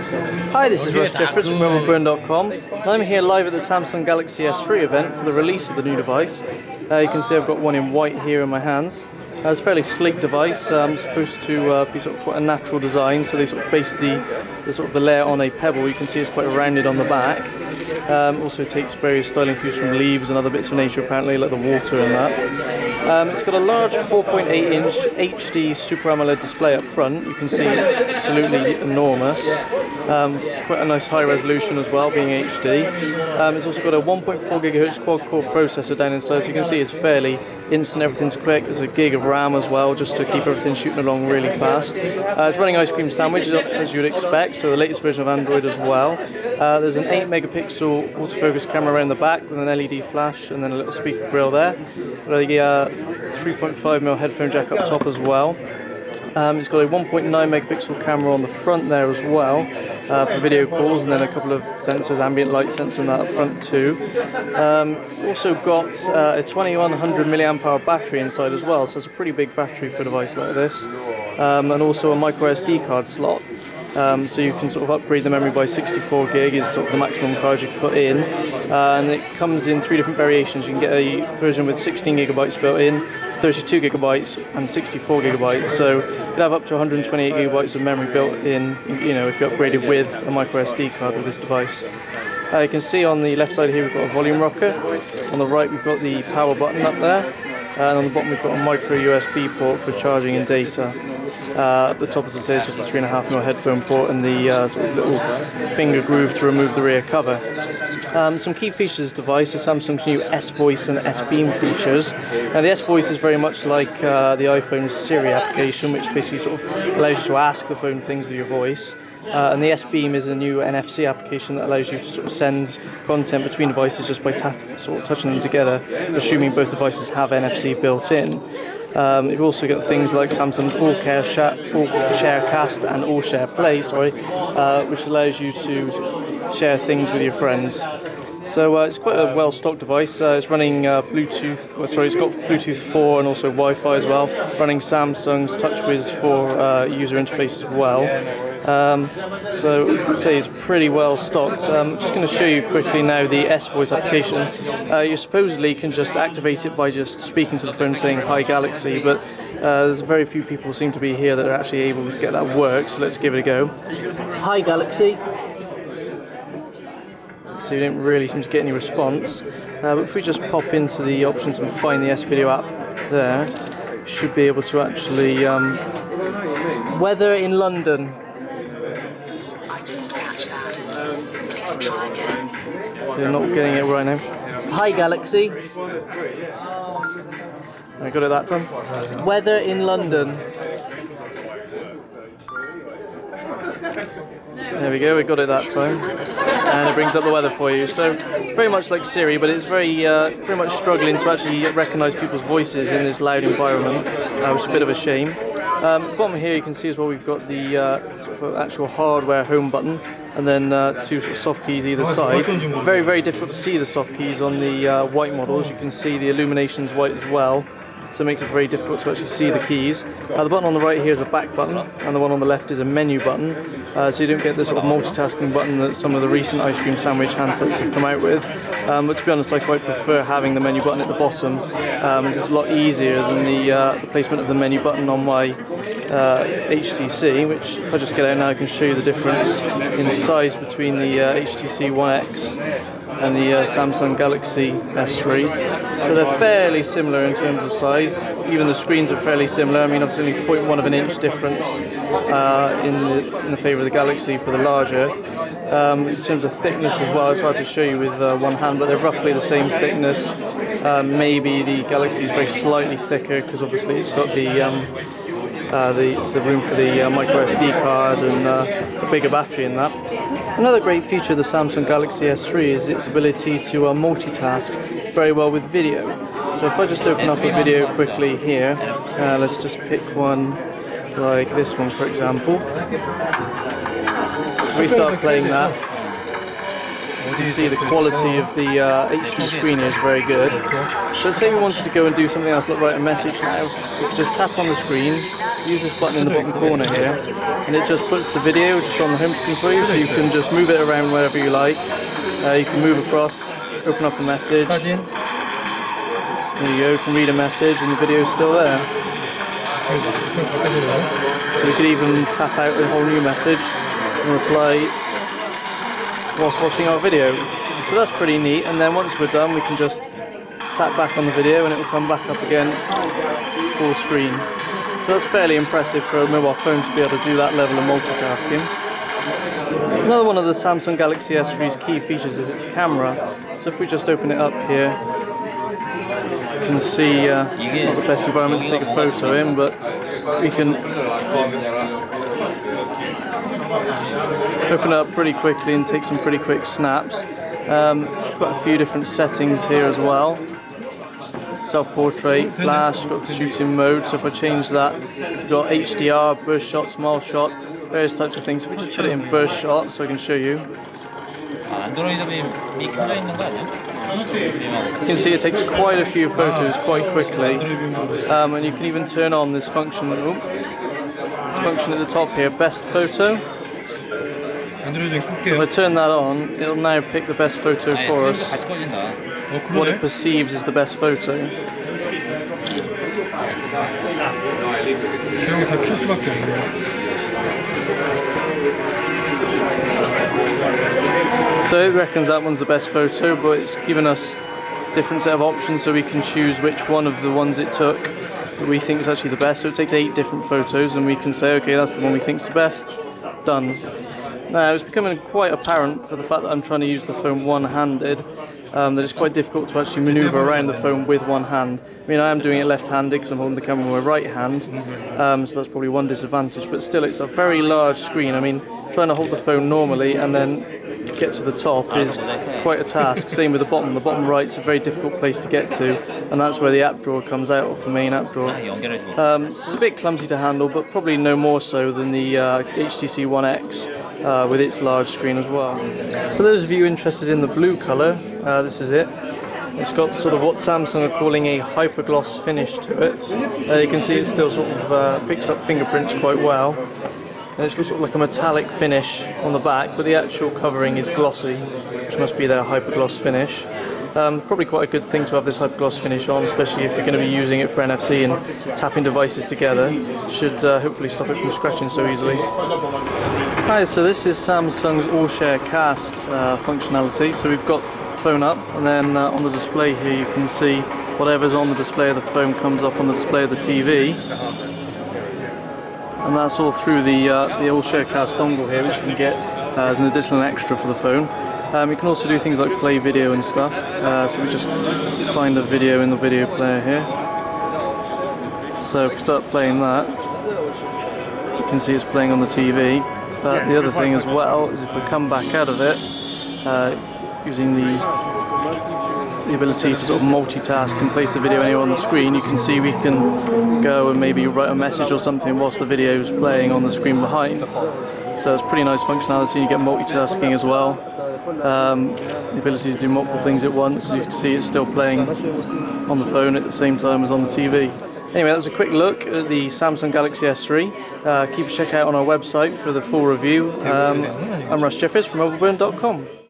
Hi, this is Russ Jeffers from mobileburn.com, and I'm here live at the Samsung Galaxy S3 event for the release of the new device. You can see I've got one in white here in my hands. It's a fairly sleek device, supposed to be sort of quite a natural design, so they sort of base the layer on a pebble. You can see it's quite rounded on the back. Also takes various styling cues from leaves and other bits of nature apparently, like the water and that. It's got a large 4.8-inch HD Super AMOLED display up front. You can see it's absolutely enormous. Quite a nice high resolution as well, being HD. It's also got a 1.4 GHz quad-core processor down inside, so you can see it's fairly instant, everything's quick. There's a gig of RAM as well, just to keep everything shooting along really fast. It's running Ice Cream Sandwich, as you'd expect, so the latest version of Android as well. There's an 8 megapixel autofocus camera around the back with an LED flash and then a little speaker grill there. Got a 3.5mm headphone jack up top as well. It's got a 1.9 megapixel camera on the front there as well for video calls, and then a couple of sensors, ambient light sensor and that up front too. Also got a 2100 milliamp hour battery inside as well, so it's a pretty big battery for a device like this, and also a micro SD card slot. So you can sort of upgrade the memory by 64 gig is sort of the maximum card you can put in, and it comes in 3 different variations. You can get a version with 16 gigabytes built in, 32 gigabytes and 64 gigabytes, so you'd have up to 128 gigabytes of memory built in, you know, if you upgraded with a micro SD card with this device. You can see on the left side here we've got a volume rocker, on the right we've got the power button up there, and on the bottom we've got a micro USB port for charging and data. At the top, as I say, it's just a 3.5mm headphone port and the sort of little finger groove to remove the rear cover. Some key features of this device are Samsung's new S-Voice and S-Beam features. Now the S-Voice is very much like the iPhone's Siri application, which basically sort of allows you to ask the phone things with your voice. And the S-Beam is a new NFC application that allows you to sort of send content between devices just by sort of touching them together, assuming both devices have NFC built in. You've also got things like Samsung's All Share Cast and All Share Play, which allows you to share things with your friends. So it's quite a well-stocked device. It's running Bluetooth. Well, sorry, it's got Bluetooth 4 and also Wi-Fi as well. Running Samsung's TouchWiz 4 user interface as well. So I'd say it's pretty well stocked. I'm just going to show you quickly now the S-Voice application. You supposedly can just activate it by just speaking to the phone saying "Hi Galaxy," but there's very few people seem to be here that are actually able to get that work. So let's give it a go. Hi Galaxy. So you didn't really seem to get any response. But if we just pop into the options and find the S-Video app there, you should be able to actually... weather in London. So you're not getting it right now. Hi Galaxy. I got it that time. Weather in London. There we go, we got it that time, and it brings up the weather for you. So very much like Siri, but it's very much struggling to actually recognise people's voices in this loud environment, which is a bit of a shame. At the bottom here you can see as well we've got the sort of actual hardware home button, and then 2 sort of soft keys either side. Very, very difficult to see the soft keys on the white models. You can see the illumination's white as well, so it makes it very difficult to actually see the keys. The button on the right here is a back button, and the one on the left is a menu button, so you don't get the sort of multitasking button that some of the recent Ice Cream Sandwich handsets have come out with. But to be honest, I quite prefer having the menu button at the bottom. It's a lot easier than the placement of the menu button on my HTC, which if I just get out now I can show you the difference in size between the HTC One X and the Samsung Galaxy S3. So they're fairly similar in terms of size. Even the screens are fairly similar. I mean, obviously only 0.1 of an inch difference in the favour of the Galaxy for the larger. In terms of thickness as well, it's hard to show you with one hand, but they're roughly the same thickness. Maybe the Galaxy is very slightly thicker because obviously it's got the room for the micro SD card and a bigger battery in that. Another great feature of the Samsung Galaxy S3 is its ability to multitask very well with video. So if I just open up a video quickly here, let's just pick one like this one for example. So we start playing that. You can see the quality of the HD screen here is very good. So let's say we wanted to go and do something else, like write a message now. We could just tap on the screen, use this button in the bottom corner here, and it just puts the video just on the home screen for you, so you can just move it around wherever you like. You can move across, open up a message. There you go, you can read a message and the video is still there. So we could even tap out a whole new message and reply whilst watching our video. So that's pretty neat, and then once we're done we can just tap back on the video and it will come back up again full screen. So that's fairly impressive for a mobile phone to be able to do that level of multitasking. Another one of the Samsung Galaxy S3's key features is its camera. So if we just open it up here, you can see not the best environment to take a photo in, but we can open it up pretty quickly and take some pretty quick snaps. Got a few different settings here as well. Self-portrait, flash, got the shooting mode, so if I change that, we've got HDR, burst shot, small shot, various types of things. If we just put it in burst shot so I can show you. You can see it takes quite a few photos quite quickly, and you can even turn on this function, this function at the top here, best photo. So if I turn that on, it'll now pick the best photo for us, what it perceives is the best photo. So it reckons that one's the best photo, but it's given us a different set of options so we can choose which one of the ones it took that we think is actually the best. So it takes 8 different photos and we can say, okay, that's the one we think is the best. Done. Now it's becoming quite apparent for the fact that I'm trying to use the phone one-handed, that it's quite difficult to actually maneuver around the phone with one hand. I mean, I am doing it left-handed because I'm holding the camera with my right hand, so that's probably one disadvantage, but still it's a very large screen. I mean, trying to hold the phone normally and then get to the top is quite a task. Same with the bottom right's a very difficult place to get to, and that's where the app drawer comes out of, the main app drawer. So it's a bit clumsy to handle, but probably no more so than the HTC One X with its large screen as well. For those of you interested in the blue colour, this is it. It's got sort of what Samsung are calling a hypergloss finish to it. You can see it still sort of picks up fingerprints quite well. And it's got sort of like a metallic finish on the back, but the actual covering is glossy, which must be their hypergloss finish. Probably quite a good thing to have this hypergloss finish on, especially if you're going to be using it for NFC and tapping devices together. Should hopefully stop it from scratching so easily. Hi, so this is Samsung's All Share Cast functionality. So we've got the phone up, and then on the display here you can see whatever's on the display of the phone comes up on the display of the TV. And that's all through the All Share Cast dongle here, which you can get as an additional extra for the phone. You can also do things like play video and stuff, so we just find a video in the video player here. So if we start playing that, you can see it's playing on the TV. But the other thing as well is if we come back out of it, using the ability to sort of multitask and place the video anywhere on the screen, you can see we can go and maybe write a message or something whilst the video is playing on the screen behind. So it's pretty nice functionality. You get multitasking as well. The ability to do multiple things at once. You can see it's still playing on the phone at the same time as on the TV. Anyway, that was a quick look at the Samsung Galaxy S3. Keep a check out on our website for the full review. I'm Russ Jeffers from mobileburn.com.